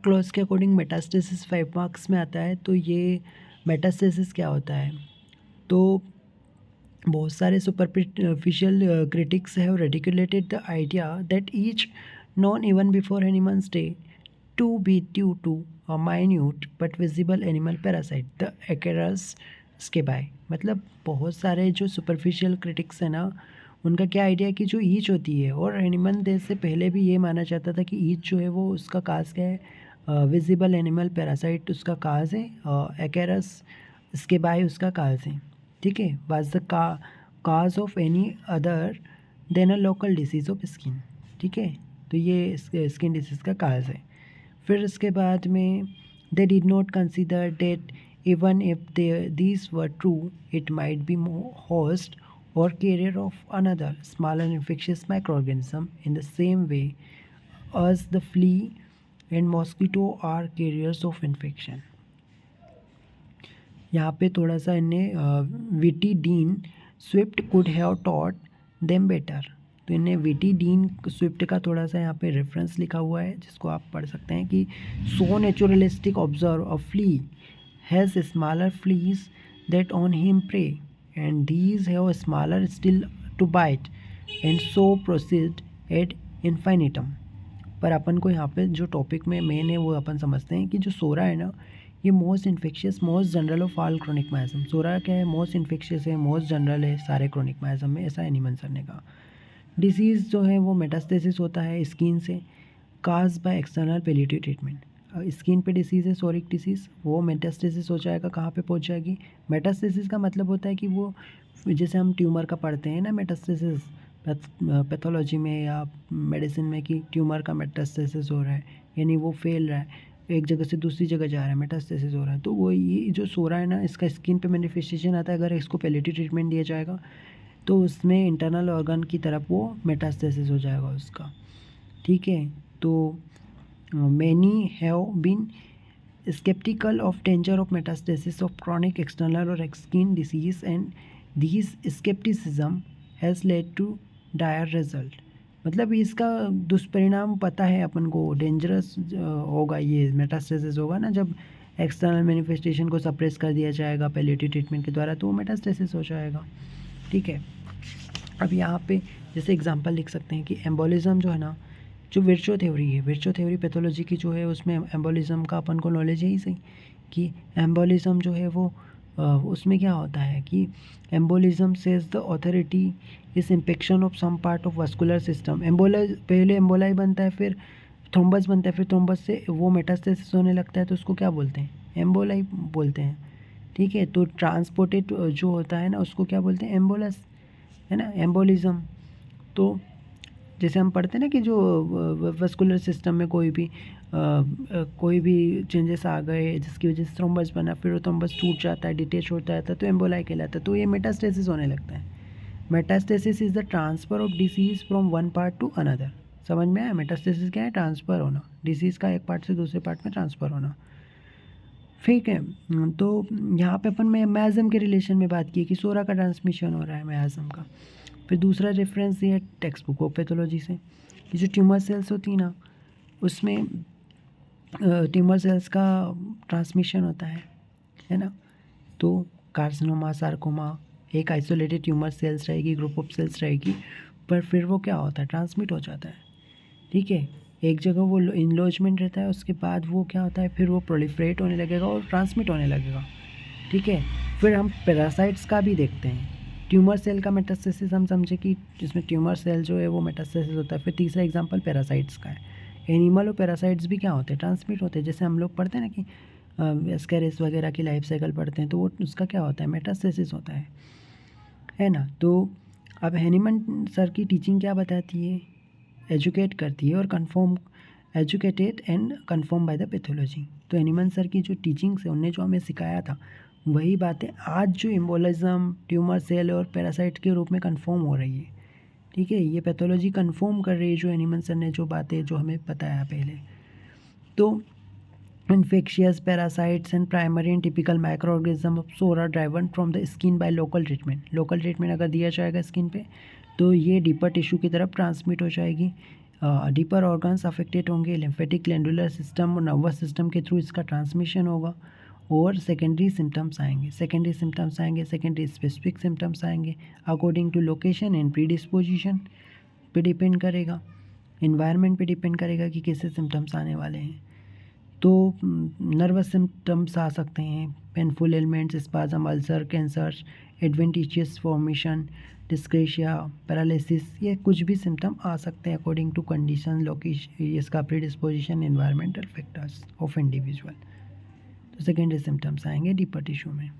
Clause के according metastasis 5 marks में आता है। तो ये मेटास्टेसिस क्या होता है, तो बहुत सारे superficial critics have ridiculed the idea that each non even before animals day to be due to a minute but visible animal parasite the acarus scabiei. मतलब बहुत सारे जो सुपरफिशियल क्रिटिक्स हैं ना, उनका क्या आइडिया है कि जो ईच होती है, और एनिमल डे से पहले भी ये माना जाता था कि ईच जो है वो उसका काज क्या है, विजिबल एनिमल पैरासाइट उसका काज है, एकेरस स्केबाई उसका काज है। ठीक है, was the cause of any other than a local disease of skin. ठीक है, तो ये स्किन डिसीज़ का काज है। फिर इसके बाद में they did not consider that even if these were true it might be host or carrier of another smaller infectious microorganism in the same way as the flea and mosquito are carriers of infection। यहाँ पे थोड़ा सा इन्हें witty dean Swift could have taught them better. तो इन्हें witty dean Swift का थोड़ा सा यहाँ पे रेफरेंस लिखा हुआ है, जिसको आप पढ़ सकते हैं कि so naturalists observe a flea has smaller fleas that on him prey and these have smaller still to bite and so proceed ad infinitum। पर अपन को यहाँ पे जो टॉपिक में मेन है वो अपन समझते हैं कि जो सोरा है ना, ये most infectious most general of all chronic miasm. Psora क्या है, मोस्ट इन्फेक्शियस है, मोस्ट जनरल है सारे क्रोनिक माइजम में, ऐसा एनिमल सर ने कहा। डिसीज़ जो है वो मेटास्टेसिस होता है स्किन से, cause by external palliative treatment. Skin पे डिसीज़ है सोरिक डिसीज़, वो मेटास्टेसिस हो जाएगा, कहाँ पे पहुँच जाएगी। मेटास्टेसिस का मतलब होता है कि वो जैसे हम ट्यूमर का पढ़ते हैं ना मेटास्टेसिस पैथोलॉजी में या मेडिसिन में, कि ट्यूमर का मेटास्टेसिस हो रहा है, यानी वो फैल रहा है, एक जगह से दूसरी जगह जा रहा है, मेटास्टेसिस हो रहा है। तो वो ये जो सो रहा है ना, इसका स्किन पे मैनिफेस्टेशन आता है। अगर इसको पेलिटिव ट्रीटमेंट दिया जाएगा तो उसमें इंटरनल ऑर्गन की तरफ वो मेटास्टेसिस हो जाएगा उसका। ठीक है, तो many have been skeptical of danger of metastasis of chronic external or skin disease and these skepticism has led to dire result। मतलब इसका दुष्परिणाम पता है अपन को, डेंजरस होगा ये मेटास्टेसिस होगा ना, जब एक्सटर्नल मैनिफेस्टेशन को सप्रेस कर दिया जाएगा पैलिएटिव ट्रीटमेंट के द्वारा, तो वो मेटास्टेसिस हो जाएगा। ठीक है, अब यहाँ पे जैसे एग्जांपल लिख सकते हैं कि एम्बोलिज्म जो है ना, जो विर्चो थ्योरी है, विर्चो थ्योरी पैथोलॉजी की जो है, उसमें एम्बोलिज्म का अपन को नॉलेज है ही सही कि एम्बोलिज्म जो है वो उसमें क्या होता है कि embolism says the authority is impaction of some part of vascular system. एम्बोला पहले एम्बोला ही बनता है, फिर थ्रोम्बस बनता है, फिर थ्रोम्बस से वो मेटास्टेसिस होने लगता है, तो उसको क्या बोलते हैं, एम्बोला ही बोलते हैं। ठीक है, तो ट्रांसपोर्टेड जो होता है ना, उसको क्या बोलते हैं, एम्बोलस, है ना, एम्बोलिज्म। तो जैसे हम पढ़ते हैं ना कि जो वस्कुलर सिस्टम में कोई भी चेंजेस आ गए जिसकी वजह से थ्रोम्बस बना, फिर वो थ्रोम्बस टूट जाता है, डिटेच होता है, तो एम्बोलाई कहलाता है। तो ये मेटास्टेसिस होने लगता है। Metastasis is the transfer of disease from one part two another. समझ में आया, मेटास्टेसिस क्या है, ट्रांसफ़र होना, डिसीज़ का एक पार्ट से दूसरे पार्ट में ट्रांसफ़र होना। ठीक है, तो यहाँ पे अपन मैज़म के रिलेशन में बात की कि सोरा का ट्रांसमिशन हो रहा है मैज़म का। फिर दूसरा रेफरेंस ये है टेक्स्ट बुक ऑफ पैथोलॉजी से कि जो ट्यूमर सेल्स होती है ना, उसमें ट्यूमर सेल्स का ट्रांसमिशन होता है ना। तो कार्सिनोमा, सार्कोमा एक आइसोलेटेड ट्यूमर सेल्स रहेगी, ग्रुप ऑफ सेल्स रहेगी, पर फिर वो क्या होता है, ट्रांसमिट हो जाता है। ठीक है, एक जगह वो इनलोजमेंट रहता है, उसके बाद वो क्या होता है, फिर वो प्रोलिफरेट होने लगेगा और ट्रांसमिट होने लगेगा। ठीक है, फिर हम पैरासाइट्स का भी देखते हैं। ट्यूमर सेल का मेटास्टेसिस हम समझे कि जिसमें ट्यूमर सेल जो है वो मेटास्टेसिस होता है। फिर तीसरा एग्जांपल पैरासाइट्स का है। एनिमल और पैरासाइट्स भी क्या होते हैं, ट्रांसमिट होते हैं। जैसे हम लोग पढ़ते हैं ना कि एस्केरिस वगैरह की लाइफ साइकिल पढ़ते हैं, तो वो उसका क्या होता है, मेटास्टेसिस होता है ना। तो अब हैनीमन सर की टीचिंग क्या बताती है, एजुकेट करती है और confirm, educated and confirm by the pathology. तो हैनीमन सर की जो टीचिंग्स है, उनने जो हमें सिखाया था, वही बातें आज जो एम्बोलिज्म, ट्यूमर सेल और पैरासाइट के रूप में कन्फर्म हो रही है। ठीक है, ये पैथोलॉजी कन्फर्म कर रही है जो हैनीमन सर ने जो बातें जो हमें बताया पहले। तो infectious parasites and primary and typical microorganism of sora driven from the skin by local treatment। local treatment अगर दिया जाएगा स्किन पे, तो ये डीपर टिश्यू की तरफ ट्रांसमिट हो जाएगी। डीपर ऑर्गन्स अफेक्टेड होंगे, लिम्फेटिक ग्लैंडुलर सिस्टम और नर्वस सिस्टम के थ्रू इसका ट्रांसमिशन होगा। और सेकेंडरी सिम्टम्स आएंगे, सेकेंडरी स्पेसिफिक सिम्टम्स आएंगे according to location and predisposition पे डिपेंड करेगा, इन्वायरमेंट पे डिपेंड करेगा कि कैसे सिम्टम्स आने वाले हैं। तो नर्वस सिम्टम्स आ सकते हैं, painful elements, spasm, ulcer, cancer, adventitious formation, dyscrasia, paralysis, ये कुछ भी सिम्टम आ सकते हैं अकॉर्डिंग टू कंडीशन, लोकेशन, इसका predisposition, environmental factors of individual. तो सेकेंडरी सिम्टम्स आएंगे डीपर टिश्यू में।